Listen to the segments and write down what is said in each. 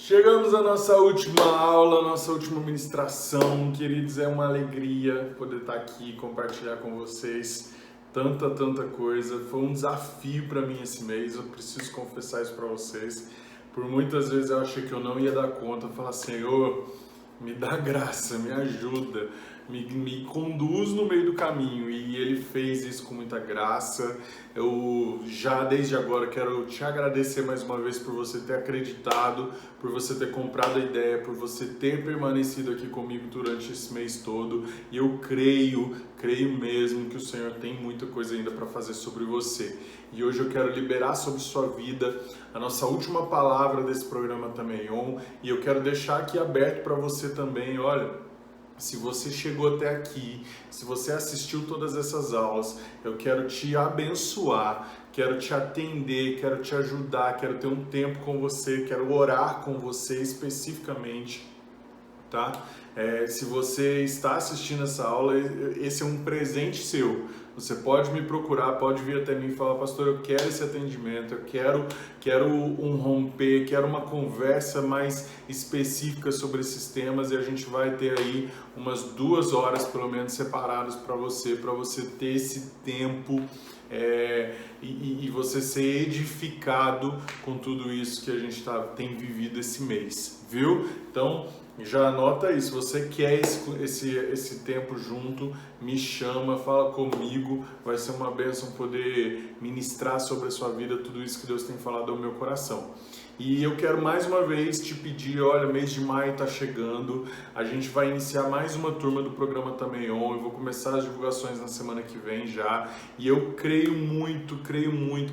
Chegamos à nossa última aula, nossa última ministração. Queridos, é uma alegria poder estar aqui e compartilhar com vocês tanta coisa. Foi um desafio para mim esse mês, eu preciso confessar isso para vocês. Por muitas vezes eu achei que eu não ia dar conta. Eu falei, Senhor, me dá graça, me ajuda, me conduz no meio do caminho. E Ele fez isso com muita graça. Eu já desde agora quero te agradecer mais uma vez por você ter acreditado, por você ter comprado a ideia, por você ter permanecido aqui comigo durante esse mês todo. E eu creio mesmo que o Senhor tem muita coisa ainda para fazer sobre você. E hoje eu quero liberar sobre sua vida a nossa última palavra desse programa Tameion. E eu quero deixar aqui aberto para você também, olha. Se você chegou até aqui, se você assistiu todas essas aulas, eu quero te abençoar, quero te atender, quero te ajudar, quero ter um tempo com você, quero orar com você especificamente, tá? Se você está assistindo essa aula, esse é um presente seu. Você pode me procurar, pode vir até mim e falar, pastor, eu quero esse atendimento, eu quero um romper, quero uma conversa mais específica sobre esses temas, e a gente vai ter aí umas 2 horas pelo menos separadas para você ter esse tempo e você ser edificado com tudo isso que a gente tem vivido esse mês, viu? Então, já anota aí, se você quer esse tempo junto, me chama, fala comigo, vai ser uma bênção poder ministrar sobre a sua vida tudo isso que Deus tem falado ao meu coração. E eu quero mais uma vez te pedir, olha, mês de maio está chegando, a gente vai iniciar mais uma turma do programa Tameion, eu vou começar as divulgações na semana que vem já, e eu creio muito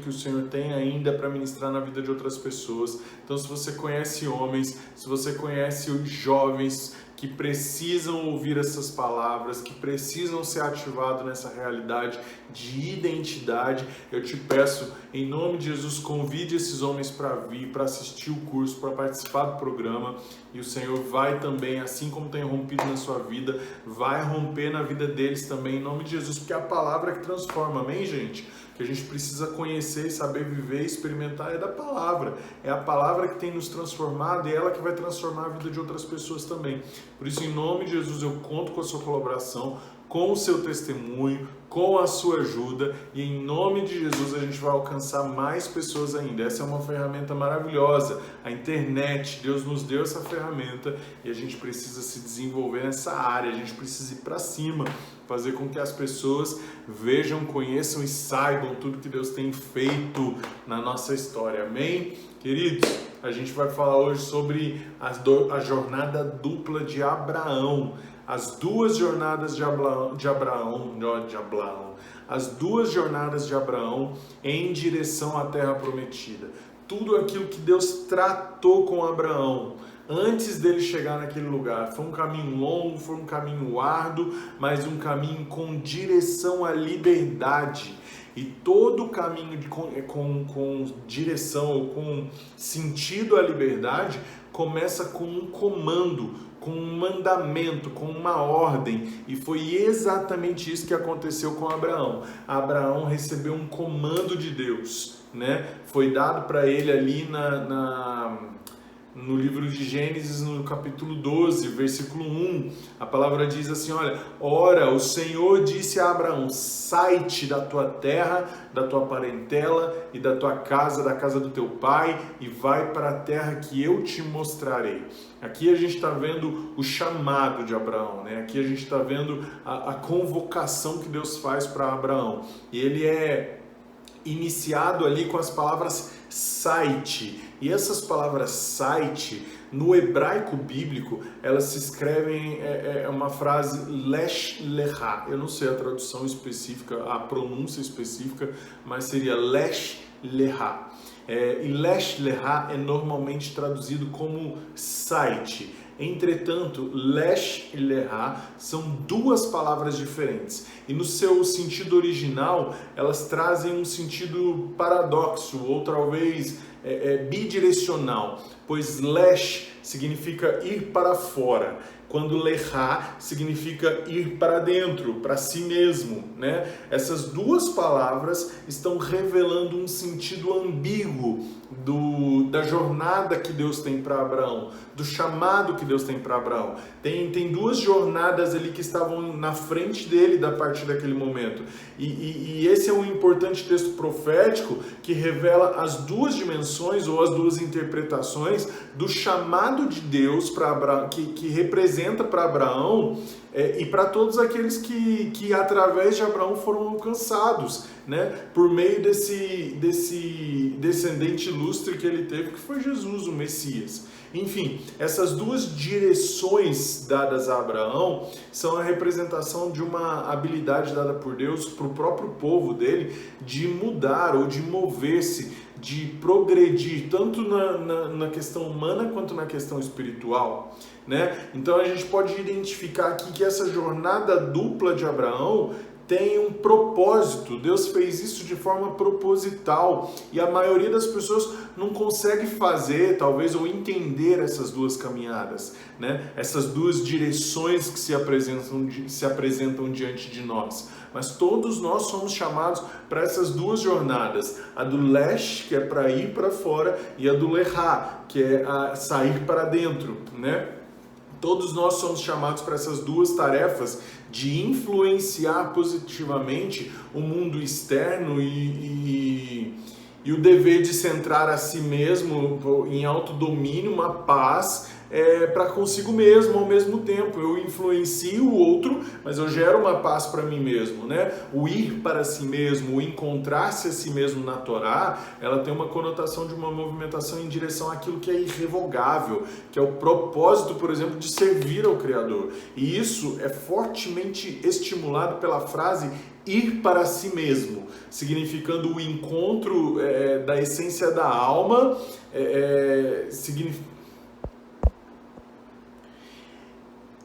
que o Senhor tem ainda para ministrar na vida de outras pessoas. Então, se você conhece homens, se você conhece os jovens que precisam ouvir essas palavras, que precisam ser ativados nessa realidade de identidade, eu te peço, em nome de Jesus, convide esses homens para vir, para assistir o curso, para participar do programa, e o Senhor vai também, assim como tem rompido na sua vida, vai romper na vida deles também, em nome de Jesus, porque é a palavra que transforma, amém, gente? Que a gente precisa conhecer, saber viver, experimentar é da palavra. É a palavra que tem nos transformado e é ela que vai transformar a vida de outras pessoas também. Por isso, em nome de Jesus, eu conto com a sua colaboração, com o seu testemunho, com a sua ajuda, e em nome de Jesus a gente vai alcançar mais pessoas ainda. Essa é uma ferramenta maravilhosa, a internet, Deus nos deu essa ferramenta e a gente precisa se desenvolver nessa área, a gente precisa ir para cima, fazer com que as pessoas vejam, conheçam e saibam tudo que Deus tem feito na nossa história, amém? Queridos, a gente vai falar hoje sobre a jornada dupla de Abraão. As duas jornadas de Abraão, as duas jornadas de Abraão em direção à terra prometida. Tudo aquilo que Deus tratou com Abraão antes dele chegar naquele lugar. Foi um caminho longo, foi um caminho árduo, mas um caminho com direção à liberdade. E todo caminho com direção ou com sentido à liberdade começa com um comando, com um mandamento, com uma ordem. E foi exatamente isso que aconteceu com Abraão. Abraão recebeu um comando de Deus, né? Foi dado para ele ali no livro de Gênesis, no capítulo 12, versículo 1, a palavra diz assim, olha, ora, o Senhor disse a Abraão, sai-te da tua terra, da tua parentela e da tua casa, da casa do teu pai, e vai para a terra que eu te mostrarei. Aqui a gente está vendo o chamado de Abraão, né? Aqui a gente está vendo a convocação que Deus faz para Abraão, e ele é iniciado ali com as palavras sai-te. E essas palavras sai-te, no hebraico bíblico, elas se escrevem, uma frase lesh leha. Eu não sei a tradução específica, a pronúncia específica, mas seria lesh leha. E lesh leha é normalmente traduzido como sai-te. Entretanto, lesh e leha são duas palavras diferentes e no seu sentido original elas trazem um sentido paradoxo ou talvez bidirecional, pois lesh significa ir para fora. quando lechá significa ir para dentro, para si mesmo, né? Essas duas palavras estão revelando um sentido ambíguo da jornada que Deus tem para Abraão, do chamado que Deus tem para Abraão. Tem duas jornadas ali que estavam na frente dele a partir daquele momento. E esse é um importante texto profético que revela as duas dimensões ou as duas interpretações do chamado de Deus para Abraão, que representa para Abraão e para todos aqueles que através de Abraão foram alcançados, né? Por meio desse descendente ilustre que ele teve, que foi Jesus, o Messias. Enfim, essas duas direções dadas a Abraão são a representação de uma habilidade dada por Deus para o próprio povo dele de mudar ou de mover-se, de progredir, tanto na questão humana quanto na questão espiritual, né? Então a gente pode identificar aqui que essa jornada dupla de Abraão tem um propósito. Deus fez isso de forma proposital e a maioria das pessoas não consegue fazer, talvez, ou entender essas duas caminhadas, né? Essas duas direções que se apresentam diante de nós. Mas todos nós somos chamados para essas duas jornadas, a do lesh, que é para ir para fora, e a do lechá, que é a sair para dentro, né? Todos nós somos chamados para essas duas tarefas de influenciar positivamente o mundo externo e o dever de centrar a si mesmo em autodomínio, uma paz para consigo mesmo ao mesmo tempo. Eu influencio o outro, mas eu gero uma paz para mim mesmo, né? O ir para si mesmo, o encontrar-se a si mesmo na Torá, ela tem uma conotação de uma movimentação em direção àquilo que é irrevogável, que é o propósito, por exemplo, de servir ao Criador. E isso é fortemente estimulado pela frase ir para si mesmo, significando o encontro da essência da alma,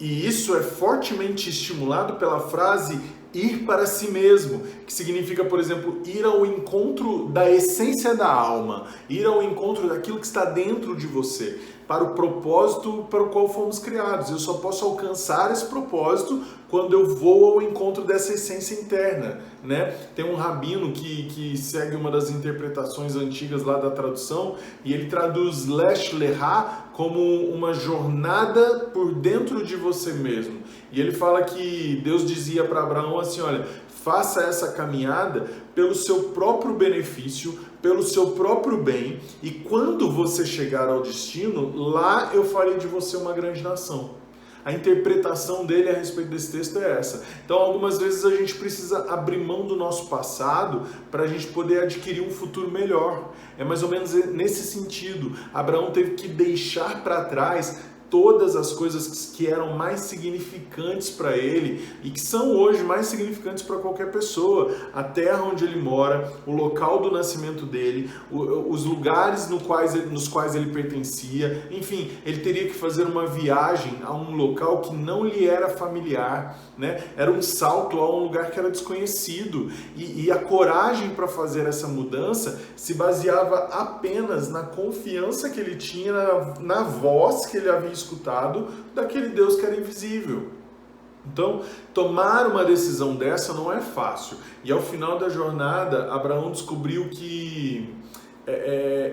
E isso é fortemente estimulado pela frase ir para si mesmo, que significa, por exemplo, ir ao encontro da essência da alma, ir ao encontro daquilo que está dentro de você, para o propósito para o qual fomos criados. Eu só posso alcançar esse propósito quando eu vou ao encontro dessa essência interna, né? Tem um rabino que segue uma das interpretações antigas lá da tradução, e ele traduz lesh lechá como uma jornada por dentro de você mesmo. E ele fala que Deus dizia para Abraão assim, olha, faça essa caminhada pelo seu próprio benefício, pelo seu próprio bem, e quando você chegar ao destino, lá eu farei de você uma grande nação. A interpretação dele a respeito desse texto é essa. Então, algumas vezes a gente precisa abrir mão do nosso passado para a gente poder adquirir um futuro melhor. É mais ou menos nesse sentido. Abraão teve que deixar para trás todas as coisas que eram mais significantes para ele e que são hoje mais significantes para qualquer pessoa. A terra onde ele mora, o local do nascimento dele, os lugares nos quais ele pertencia, enfim, ele teria que fazer uma viagem a um local que não lhe era familiar, né? Era um salto a um lugar que era desconhecido e a coragem para fazer essa mudança se baseava apenas na confiança que ele tinha na voz que ele havia escutado daquele Deus que era invisível. Então, tomar uma decisão dessa não é fácil. E ao final da jornada, Abraão descobriu que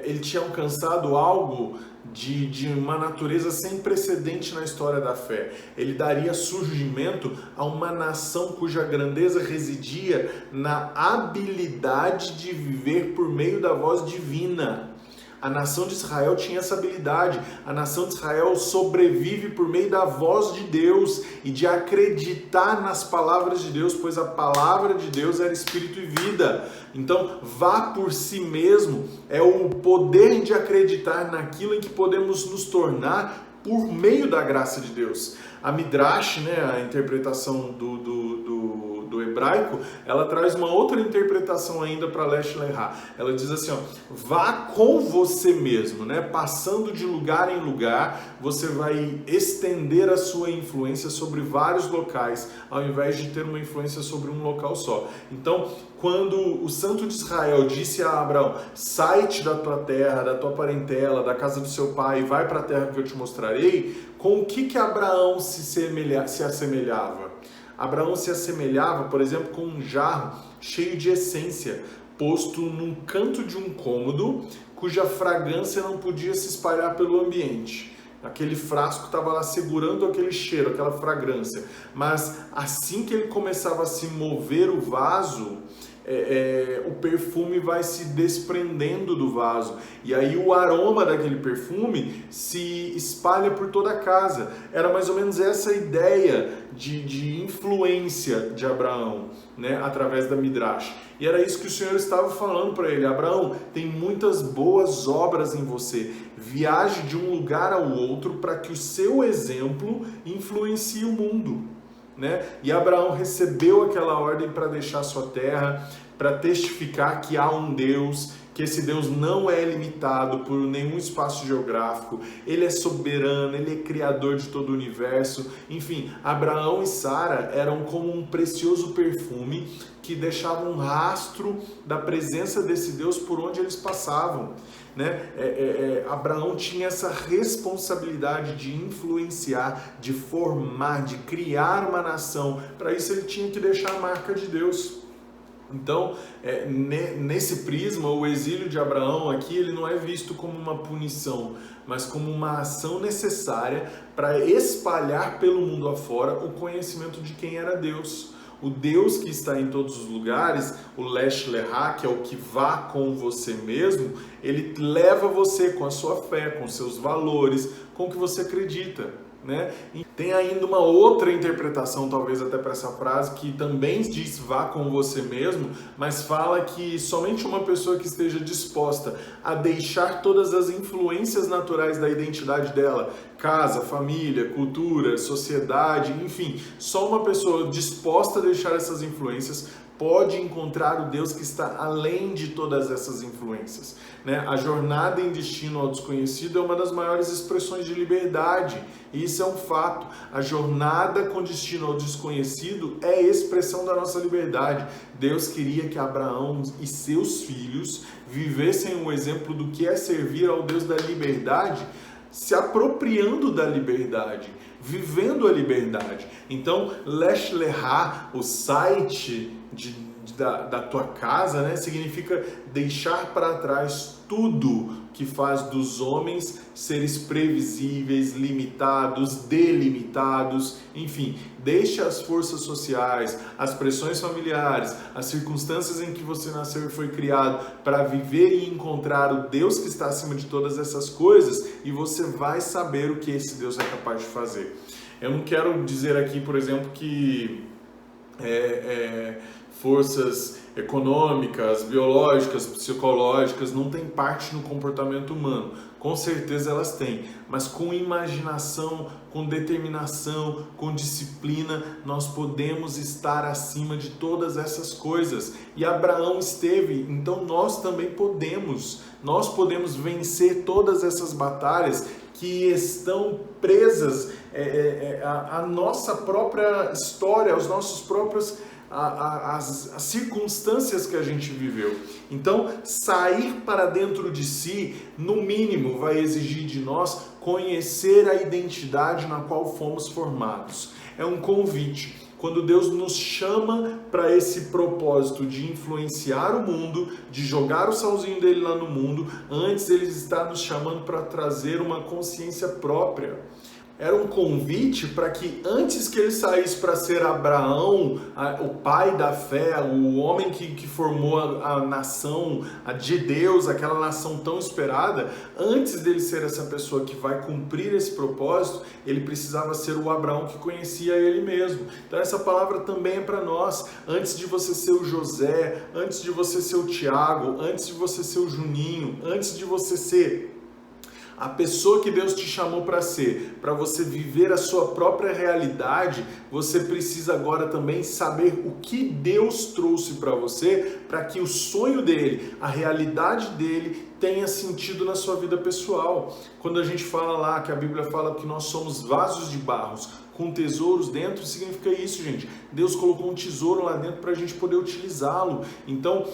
ele tinha alcançado algo de uma natureza sem precedente na história da fé. Ele daria surgimento a uma nação cuja grandeza residia na habilidade de viver por meio da voz divina. A nação de Israel tinha essa habilidade. A nação de Israel sobrevive por meio da voz de Deus e de acreditar nas palavras de Deus, pois a palavra de Deus era espírito e vida. Então, vá por si mesmo é o poder de acreditar naquilo em que podemos nos tornar por meio da graça de Deus. A Midrash, né, a interpretação do hebraico, ela traz uma outra interpretação ainda para Lesh Lehá. Ela diz assim, ó, vá com você mesmo, né? Passando de lugar em lugar, você vai estender a sua influência sobre vários locais, ao invés de ter uma influência sobre um local só. Então, quando o Santo de Israel disse a Abraão, sai-te da tua terra, da tua parentela, da casa do seu pai, e vai para a terra que eu te mostrarei, com o que Abraão se assemelhava? Abraão se assemelhava, por exemplo, com um jarro cheio de essência, posto num canto de um cômodo, cuja fragrância não podia se espalhar pelo ambiente. Aquele frasco estava lá segurando aquele cheiro, aquela fragrância. Mas assim que ele começava a se mover o vaso, o perfume vai se desprendendo do vaso. E aí o aroma daquele perfume se espalha por toda a casa. Era mais ou menos essa ideia de influência de Abraão, né, através da Midrash. E era isso que o Senhor estava falando para ele. Abraão, tem muitas boas obras em você. Viaje de um lugar ao outro para que o seu exemplo influencie o mundo, né? E Abraão recebeu aquela ordem para deixar sua terra, para testificar que há um Deus, que esse Deus não é limitado por nenhum espaço geográfico, ele é soberano, ele é criador de todo o universo. Enfim, Abraão e Sara eram como um precioso perfume que deixava um rastro da presença desse Deus por onde eles passavam, né? Abraão tinha essa responsabilidade de influenciar, de formar, de criar uma nação. Para isso ele tinha que deixar a marca de Deus. Então, nesse prisma, o exílio de Abraão aqui, ele não é visto como uma punição, mas como uma ação necessária para espalhar pelo mundo afora o conhecimento de quem era Deus. O Deus que está em todos os lugares, o Lesh Lehá, que é o que vá com você mesmo, ele leva você com a sua fé, com seus valores, com o que você acredita, né? E tem ainda uma outra interpretação, talvez até para essa frase, que também diz vá com você mesmo, mas fala que somente uma pessoa que esteja disposta a deixar todas as influências naturais da identidade dela, casa, família, cultura, sociedade, enfim, só uma pessoa disposta a deixar essas influências pode encontrar o Deus que está além de todas essas influências, né? A jornada em destino ao desconhecido é uma das maiores expressões de liberdade, e isso é um fato. A jornada com destino ao desconhecido é a expressão da nossa liberdade. Deus queria que Abraão e seus filhos vivessem o exemplo do que é servir ao Deus da liberdade, se apropriando da liberdade, vivendo a liberdade. Então, Lesh Lehá, o site da tua casa, né, significa deixar para trás tudo que faz dos homens seres previsíveis, limitados, delimitados, enfim, deixe as forças sociais, as pressões familiares, as circunstâncias em que você nasceu e foi criado para viver e encontrar o Deus que está acima de todas essas coisas, e você vai saber o que esse Deus é capaz de fazer. Eu não quero dizer aqui, por exemplo, que forças econômicas, biológicas, psicológicas não têm parte no comportamento humano. Com certeza elas têm, mas com imaginação, com determinação, com disciplina, nós podemos estar acima de todas essas coisas. E Abraão esteve, então nós também podemos. Nós podemos vencer todas essas batalhas que estão presas à nossa própria história, aos nossos próprios as circunstâncias que a gente viveu. Então, sair para dentro de si, no mínimo, vai exigir de nós conhecer a identidade na qual fomos formados. É um convite. Quando Deus nos chama para esse propósito de influenciar o mundo, de jogar o salzinho dele lá no mundo, antes ele está nos chamando para trazer uma consciência própria. Era um convite para que antes que ele saísse para ser Abraão, o pai da fé, o homem que formou a nação de Deus, aquela nação tão esperada, antes dele ser essa pessoa que vai cumprir esse propósito, ele precisava ser o Abraão que conhecia ele mesmo. Então essa palavra também é para nós. Antes de você ser o José, antes de você ser o Tiago, antes de você ser o Juninho, antes de você ser A pessoa que Deus te chamou para ser, para você viver a sua própria realidade, você precisa agora também saber o que Deus trouxe para você, para que o sonho dele, a realidade dele, tenha sentido na sua vida pessoal. Quando a gente fala lá, que a Bíblia fala que nós somos vasos de barros com tesouros dentro, significa isso, gente. Deus colocou um tesouro lá dentro para a gente poder utilizá-lo. Então,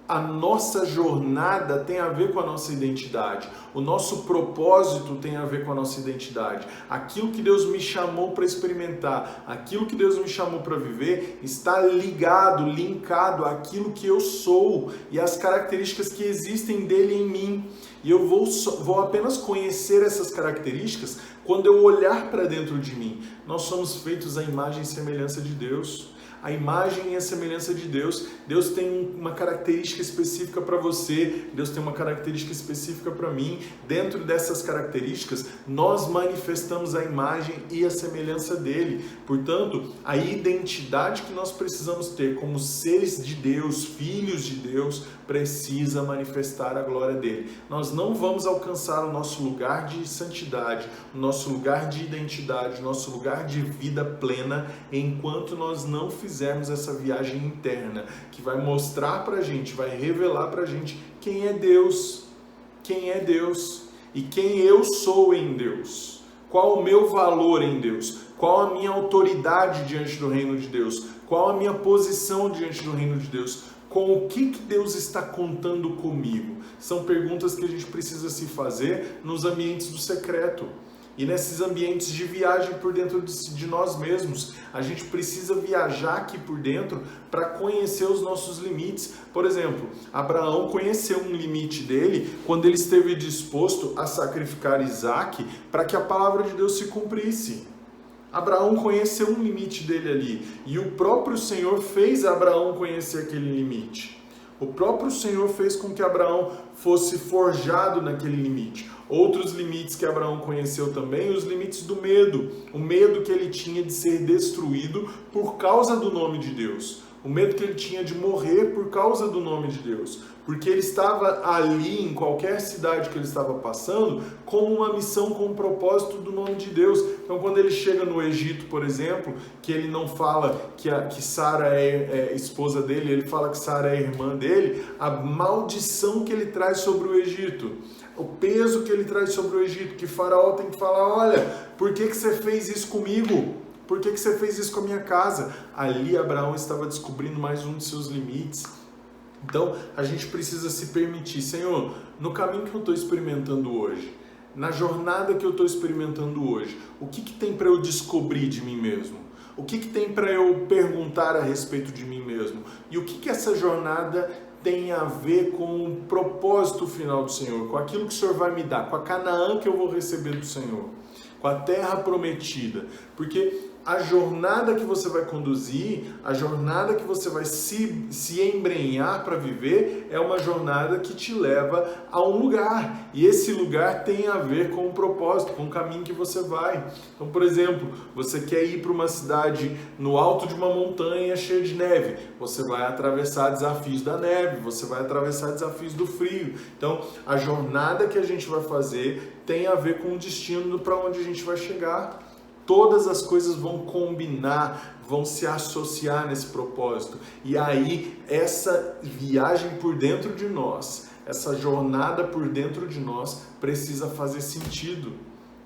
a nossa jornada tem a ver com a nossa identidade. O nosso propósito tem a ver com a nossa identidade. Aquilo que Deus me chamou para experimentar, aquilo que Deus me chamou para viver, está ligado, linkado àquilo que eu sou e às características que existem dele em mim. E eu vou apenas conhecer essas características quando eu olhar para dentro de mim. Nós somos feitos à imagem e semelhança de Deus. A imagem e a semelhança de Deus. Deus tem uma característica específica para você, Deus tem uma característica específica para mim. Dentro dessas características, nós manifestamos a imagem e a semelhança dele. Portanto, a identidade que nós precisamos ter como seres de Deus, filhos de Deus, precisa manifestar a glória dele. Nós não vamos alcançar o nosso lugar de santidade, o nosso lugar de identidade, o nosso lugar de vida plena, enquanto nós não fizermos essa viagem interna, que vai mostrar pra gente, vai revelar pra gente quem é Deus e quem eu sou em Deus. Qual o meu valor em Deus? Qual a minha autoridade diante do reino de Deus? Qual a minha posição diante do reino de Deus? Com o que Deus está contando comigo? São perguntas que a gente precisa se fazer nos ambientes do secreto. E nesses ambientes de viagem por dentro de nós mesmos, a gente precisa viajar aqui por dentro para conhecer os nossos limites. Por exemplo, Abraão conheceu um limite dele quando ele esteve disposto a sacrificar Isaac para que a palavra de Deus se cumprisse. Abraão conheceu um limite dele ali e o próprio Senhor fez Abraão conhecer aquele limite. O próprio Senhor fez com que Abraão fosse forjado naquele limite. Outros limites que Abraão conheceu também, os limites do medo. O medo que ele tinha de ser destruído por causa do nome de Deus. O medo que ele tinha de morrer por causa do nome de Deus. Porque ele estava ali, em qualquer cidade que ele estava passando, com uma missão, com um propósito do nome de Deus. Então, quando ele chega no Egito, por exemplo, que ele não fala que Sara é esposa dele, ele fala que Sara é irmã dele, a maldição que ele traz sobre o Egito, o peso que ele traz sobre o Egito, que Faraó tem que falar, olha, por que você fez isso comigo? Por que você fez isso com a minha casa? Ali Abraão estava descobrindo mais um de seus limites. Então, a gente precisa se permitir, Senhor, no caminho que eu estou experimentando hoje, na jornada que eu estou experimentando hoje, o que tem para eu descobrir de mim mesmo? O que tem para eu perguntar a respeito de mim mesmo? E o que essa jornada tem a ver com o propósito final do Senhor, com aquilo que o Senhor vai me dar, com a Canaã que eu vou receber do Senhor, com a terra prometida? Porque a jornada que você vai conduzir, a jornada que você vai se embrenhar para viver, é uma jornada que te leva a um lugar. E esse lugar tem a ver com o propósito, com o caminho que você vai. Então, por exemplo, você quer ir para uma cidade no alto de uma montanha cheia de neve. Você vai atravessar desafios da neve, você vai atravessar desafios do frio. Então, a jornada que a gente vai fazer tem a ver com o destino para onde a gente vai chegar. Todas as coisas vão combinar, vão se associar nesse propósito. E aí, essa viagem por dentro de nós, essa jornada por dentro de nós precisa fazer sentido.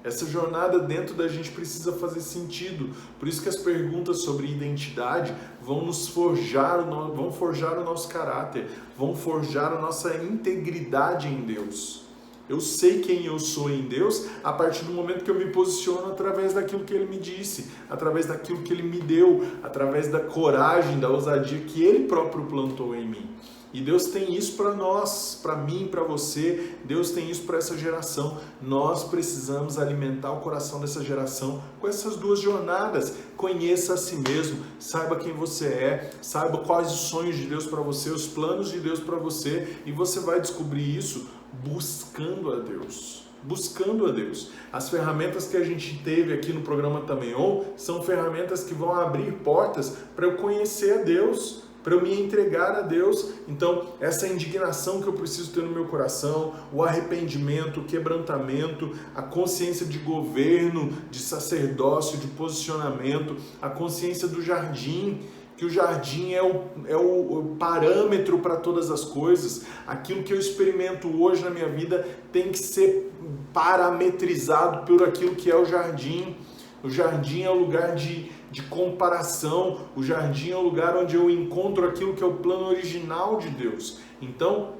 Essa jornada dentro da gente precisa fazer sentido. Por isso que as perguntas sobre identidade vão forjar o nosso caráter, vão forjar a nossa integridade em Deus. Eu sei quem eu sou em Deus a partir do momento que eu me posiciono através daquilo que Ele me disse, através daquilo que Ele me deu, através da coragem, da ousadia que Ele próprio plantou em mim. E Deus tem isso para nós, para mim, para você. Deus tem isso para essa geração. Nós precisamos alimentar o coração dessa geração com essas duas jornadas. Conheça a si mesmo, saiba quem você é, saiba quais os sonhos de Deus para você, os planos de Deus para você, e você vai descobrir isso buscando a Deus. Buscando a Deus. As ferramentas que a gente teve aqui no programa Tamenon são ferramentas que vão abrir portas para eu conhecer a Deus, para eu me entregar a Deus. Então, essa indignação que eu preciso ter no meu coração, o arrependimento, o quebrantamento, a consciência de governo, de sacerdócio, de posicionamento, a consciência do jardim, que o jardim é o parâmetro para todas as coisas. Aquilo que eu experimento hoje na minha vida tem que ser parametrizado por aquilo que é o jardim. O jardim é o lugar de comparação, o jardim é o lugar onde eu encontro aquilo que é o plano original de Deus. Então,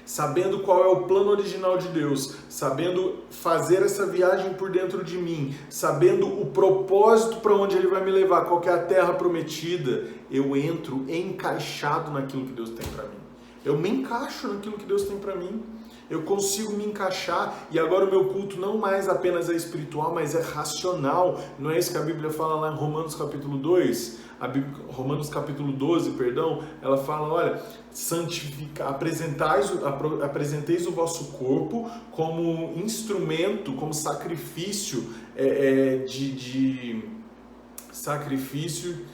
sabendo qual é o plano original de Deus, sabendo fazer essa viagem por dentro de mim, sabendo o propósito para onde Ele vai me levar, qual que é a terra prometida, eu entro encaixado naquilo que Deus tem para mim. Eu me encaixo naquilo que Deus tem para mim. Eu consigo me encaixar, e agora o meu culto não mais apenas é espiritual, mas é racional. Não é isso que a Bíblia fala lá em Romanos capítulo 2? Romanos capítulo 12, perdão, ela fala, olha, apresenteis o vosso corpo como instrumento, como sacrifício sacrifício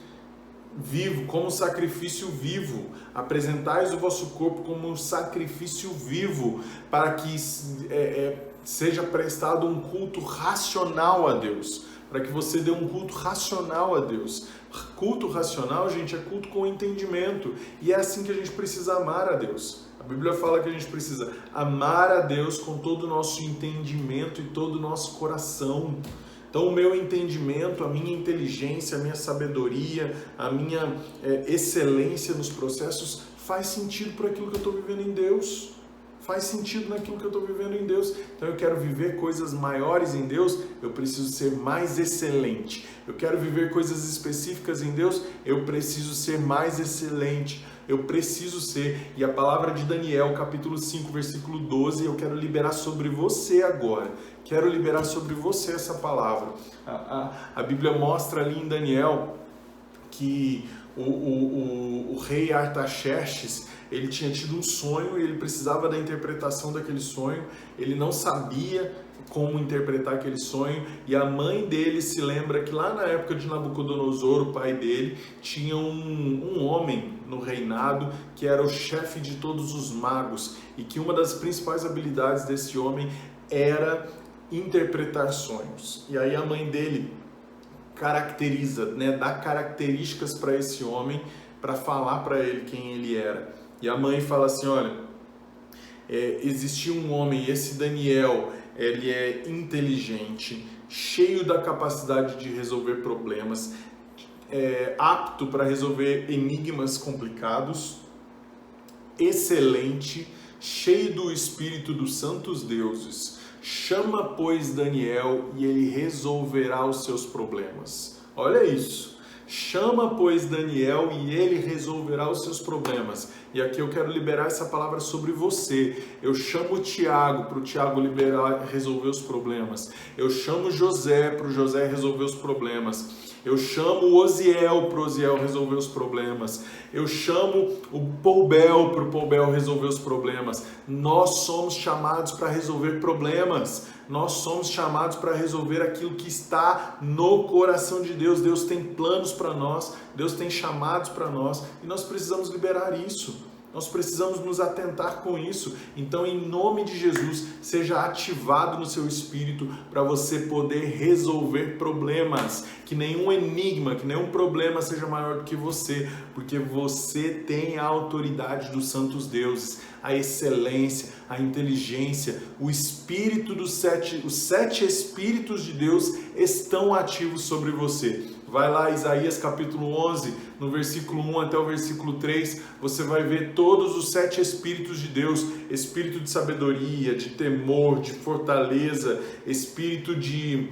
vivo, como sacrifício vivo. Apresentais o vosso corpo como um sacrifício vivo, para que seja prestado um culto racional a Deus, para que você dê um culto racional a Deus. Culto racional, gente, é culto com entendimento, e é assim que a gente precisa amar a Deus. A Bíblia fala que a gente precisa amar a Deus com todo o nosso entendimento e todo o nosso coração. Então, o meu entendimento, a minha inteligência, a minha sabedoria, a minha excelência nos processos faz sentido para aquilo que eu estou vivendo em Deus. Faz sentido naquilo que eu estou vivendo em Deus. Então, eu quero viver coisas maiores em Deus, eu preciso ser mais excelente. Eu quero viver coisas específicas em Deus, eu preciso ser mais excelente. Eu preciso ser, e a palavra de Daniel, capítulo 5, versículo 12, eu quero liberar sobre você agora. Quero liberar sobre você essa palavra. A Bíblia mostra ali em Daniel que o rei Artaxerxes, ele tinha tido um sonho e ele precisava da interpretação daquele sonho. Ele não sabia como interpretar aquele sonho, e a mãe dele se lembra que lá na época de Nabucodonosor, o pai dele, tinha um homem no reinado que era o chefe de todos os magos, e que uma das principais habilidades desse homem era interpretar sonhos. E aí a mãe dele caracteriza, dá características para esse homem, para falar para ele quem ele era. E a mãe fala assim, olha, existia um homem, esse Daniel, ele é inteligente, cheio da capacidade de resolver problemas, apto para resolver enigmas complicados, excelente, cheio do espírito dos santos deuses. Chama, pois, Daniel, e ele resolverá os seus problemas. Olha isso. Chama, pois, Daniel, e ele resolverá os seus problemas. E aqui eu quero liberar essa palavra sobre você. Eu chamo o Tiago, para o Tiago resolver os problemas. Eu chamo José, para o José resolver os problemas. Eu chamo o Osiel para o Osiel resolver os problemas. Eu chamo o Poubel para o Poubel resolver os problemas. Nós somos chamados para resolver problemas. Nós somos chamados para resolver aquilo que está no coração de Deus. Deus tem planos para nós. Deus tem chamados para nós. E nós precisamos liberar isso. Nós precisamos nos atentar com isso. Então, em nome de Jesus, seja ativado no seu espírito para você poder resolver problemas. Que nenhum enigma, que nenhum problema seja maior do que você, porque você tem a autoridade dos santos deuses, a excelência, a inteligência, o espírito os 7 espíritos de Deus estão ativos sobre você. Vai lá, Isaías capítulo 11, no versículo 1 até o versículo 3, você vai ver todos os 7 espíritos de Deus, espírito de sabedoria, de temor, de fortaleza, espírito de...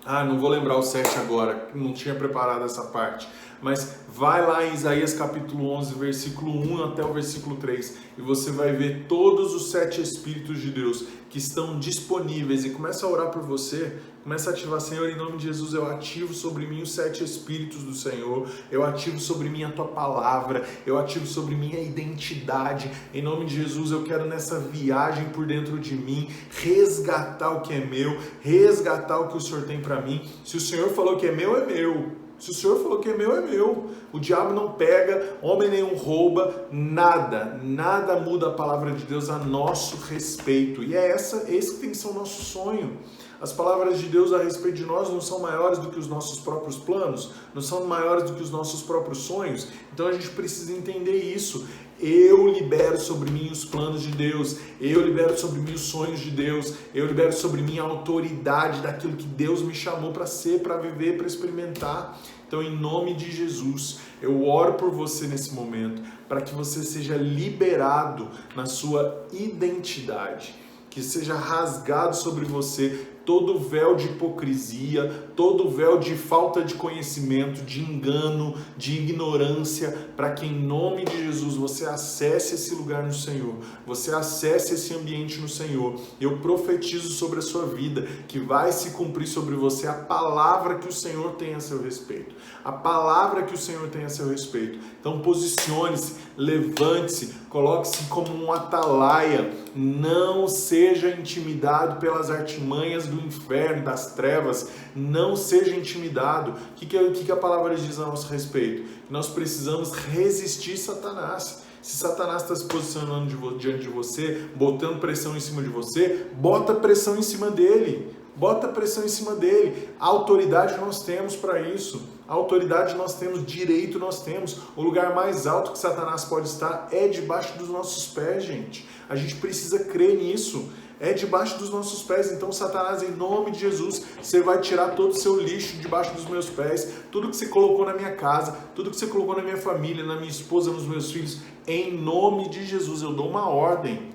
não vou lembrar o 7 agora, não tinha preparado essa parte. Mas vai lá em Isaías capítulo 11, versículo 1 até o versículo 3, e você vai ver todos os 7 espíritos de Deus que estão disponíveis, e começa a orar por você, começa a ativar, Senhor, em nome de Jesus, eu ativo sobre mim os 7 espíritos do Senhor, eu ativo sobre mim a Tua palavra, eu ativo sobre mim a identidade, em nome de Jesus, eu quero nessa viagem por dentro de mim, resgatar o que é meu, resgatar o que o Senhor tem para mim. Se o Senhor falou que é meu, é meu. Se o Senhor falou que é meu, é meu. O diabo não pega, homem nenhum rouba, nada muda a palavra de Deus a nosso respeito. E é esse que tem que ser o nosso sonho. As palavras de Deus a respeito de nós não são maiores do que os nossos próprios planos, não são maiores do que os nossos próprios sonhos. Então a gente precisa entender isso. Eu libero sobre mim os planos de Deus, eu libero sobre mim os sonhos de Deus, eu libero sobre mim a autoridade daquilo que Deus me chamou para ser, para viver, para experimentar. Então, em nome de Jesus, eu oro por você nesse momento, para que você seja liberado na sua identidade, que seja rasgado sobre você todo véu de hipocrisia, todo véu de falta de conhecimento, de engano, de ignorância, para que em nome de Jesus você acesse esse lugar no Senhor, você acesse esse ambiente no Senhor. Eu profetizo sobre a sua vida que vai se cumprir sobre você a palavra que o Senhor tem a seu respeito, a palavra que o Senhor tem a seu respeito. Então posicione-se, levante-se, coloque-se como um atalaia, não seja intimidado pelas artimanhas do inferno, das trevas, não seja intimidado. O que a palavra diz a nosso respeito? Nós precisamos resistir Satanás. Se Satanás está se posicionando diante de você, botando pressão em cima de você, bota pressão em cima dele. Bota pressão em cima dele. A autoridade nós temos para isso. A autoridade nós temos, direito nós temos. O lugar mais alto que Satanás pode estar é debaixo dos nossos pés, gente. A gente precisa crer nisso. É debaixo dos nossos pés. Então, Satanás, em nome de Jesus, você vai tirar todo o seu lixo debaixo dos meus pés. Tudo que você colocou na minha casa, tudo que você colocou na minha família, na minha esposa, nos meus filhos. Em nome de Jesus, eu dou uma ordem.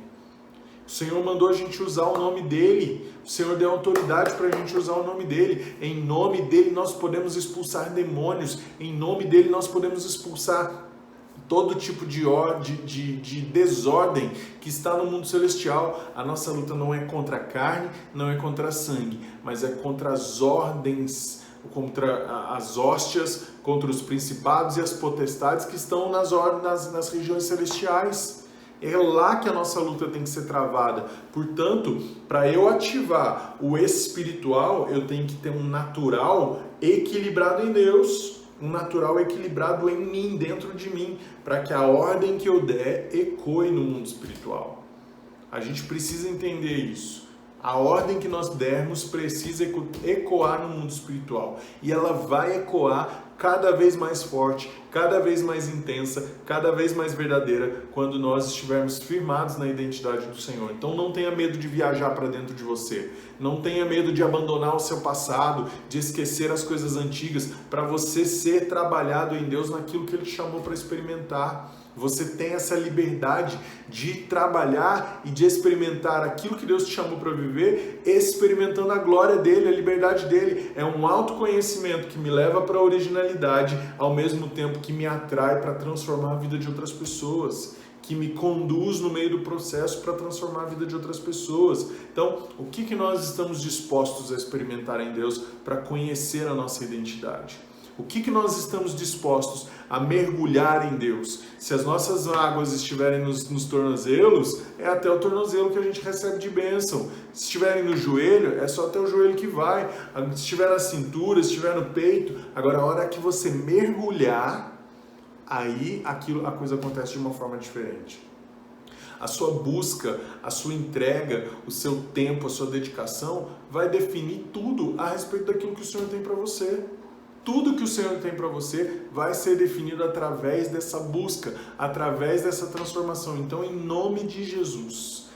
O Senhor mandou a gente usar o nome dEle. O Senhor deu autoridade para a gente usar o nome dEle. Em nome dEle nós podemos expulsar demônios. Em nome dEle nós podemos expulsar todo tipo de desordem que está no mundo celestial. A nossa luta não é contra a carne, não é contra sangue, mas é contra as ordens, contra as hóstias, contra os principados e as potestades que estão nas regiões celestiais. É lá que a nossa luta tem que ser travada. Portanto, para eu ativar o espiritual, eu tenho que ter um natural equilibrado em Deus. Um natural equilibrado em mim, dentro de mim, para que a ordem que eu der ecoe no mundo espiritual. A gente precisa entender isso. A ordem que nós dermos precisa ecoar no mundo espiritual. E ela vai ecoar cada vez mais forte, cada vez mais intensa, cada vez mais verdadeira, quando nós estivermos firmados na identidade do Senhor. Então não tenha medo de viajar para dentro de você. Não tenha medo de abandonar o seu passado, de esquecer as coisas antigas, para você ser trabalhado em Deus naquilo que Ele te chamou para experimentar. Você tem essa liberdade de trabalhar e de experimentar aquilo que Deus te chamou para viver, experimentando a glória dEle, a liberdade dEle. É um autoconhecimento que me leva para a originalidade, ao mesmo tempo que me atrai para transformar a vida de outras pessoas, que me conduz no meio do processo para transformar a vida de outras pessoas. Então, o que nós estamos dispostos a experimentar em Deus para conhecer a nossa identidade? O que nós estamos dispostos a mergulhar em Deus? Se as nossas águas estiverem nos tornozelos, é até o tornozelo que a gente recebe de bênção. Se estiverem no joelho, é só até o joelho que vai. Se estiver na cintura, se estiver no peito. Agora, a hora que você mergulhar, aí a coisa acontece de uma forma diferente. A sua busca, a sua entrega, o seu tempo, a sua dedicação vai definir tudo a respeito daquilo que o Senhor tem para você. Tudo que o Senhor tem para você vai ser definido através dessa busca, através dessa transformação. Então, em nome de Jesus,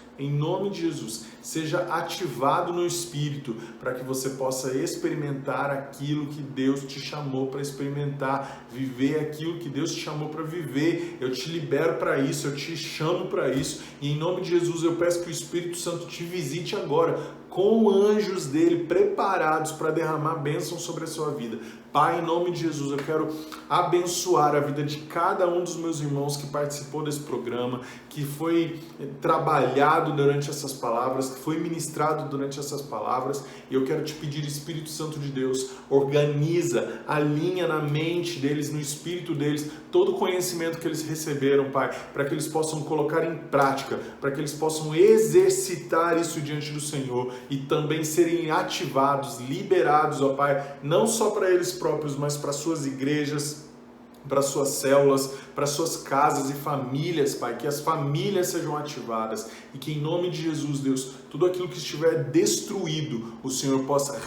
seja ativado no Espírito para que você possa experimentar aquilo que Deus te chamou para experimentar, viver aquilo que Deus te chamou para viver. Eu te libero para isso, eu te chamo para isso, e em nome de Jesus eu peço que o Espírito Santo te visite agora, com anjos dele preparados para derramar bênção sobre a sua vida. Pai, em nome de Jesus, eu quero abençoar a vida de cada um dos meus irmãos que participou desse programa, que foi trabalhado durante essas palavras, que foi ministrado durante essas palavras, e eu quero te pedir, Espírito Santo de Deus, organiza, alinha na mente deles, no espírito deles, todo o conhecimento que eles receberam, Pai, para que eles possam colocar em prática, para que eles possam exercitar isso diante do Senhor, e também serem ativados, liberados, ó Pai, não só para eles próprios, mas para suas igrejas, para suas células, para suas casas e famílias, Pai, que as famílias sejam ativadas e que em nome de Jesus, Deus, tudo aquilo que estiver destruído, o Senhor possa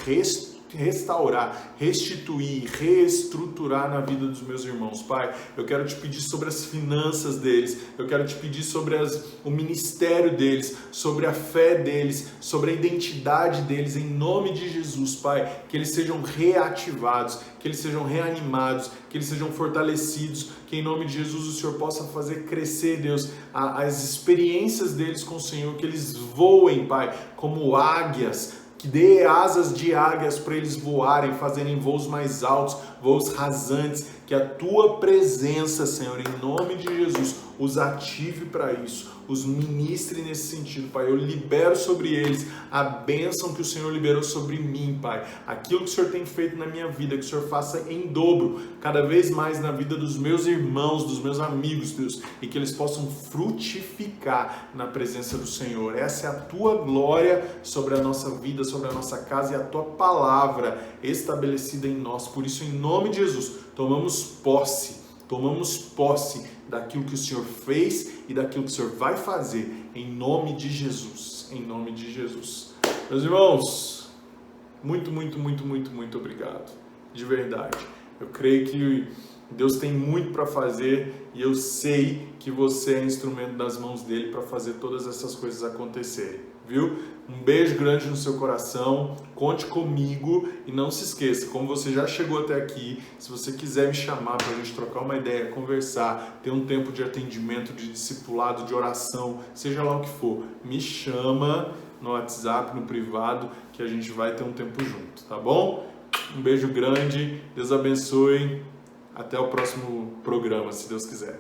restaurar, restituir, reestruturar na vida dos meus irmãos. Pai, eu quero te pedir sobre as finanças deles, eu quero te pedir sobre o ministério deles, sobre a fé deles, sobre a identidade deles, em nome de Jesus, Pai, que eles sejam reativados, que eles sejam reanimados, que eles sejam fortalecidos, que em nome de Jesus o Senhor possa fazer crescer, Deus, as experiências deles com o Senhor, que eles voem, Pai, como águias, que dê asas de águias para eles voarem, fazerem voos mais altos, voos rasantes, que a Tua presença, Senhor, em nome de Jesus, os ative para isso, os ministre nesse sentido, Pai. Eu libero sobre eles a bênção que o Senhor liberou sobre mim, Pai. Aquilo que o Senhor tem feito na minha vida, que o Senhor faça em dobro, cada vez mais na vida dos meus irmãos, dos meus amigos, Deus, e que eles possam frutificar na presença do Senhor. Essa é a Tua glória sobre a nossa vida, sobre a nossa casa e a Tua palavra estabelecida em nós. Por isso, em nome de Jesus, tomamos posse daquilo que o Senhor fez e daquilo que o Senhor vai fazer, em nome de Jesus, em nome de Jesus. Meus irmãos, muito obrigado, de verdade. Eu creio que Deus tem muito para fazer e eu sei que você é instrumento das mãos dele para fazer todas essas coisas acontecerem, viu? Um beijo grande no seu coração, conte comigo e não se esqueça, como você já chegou até aqui, se você quiser me chamar para a gente trocar uma ideia, conversar, ter um tempo de atendimento, de discipulado, de oração, seja lá o que for, me chama no WhatsApp, no privado, que a gente vai ter um tempo junto, tá bom? Um beijo grande, Deus abençoe, até o próximo programa, se Deus quiser.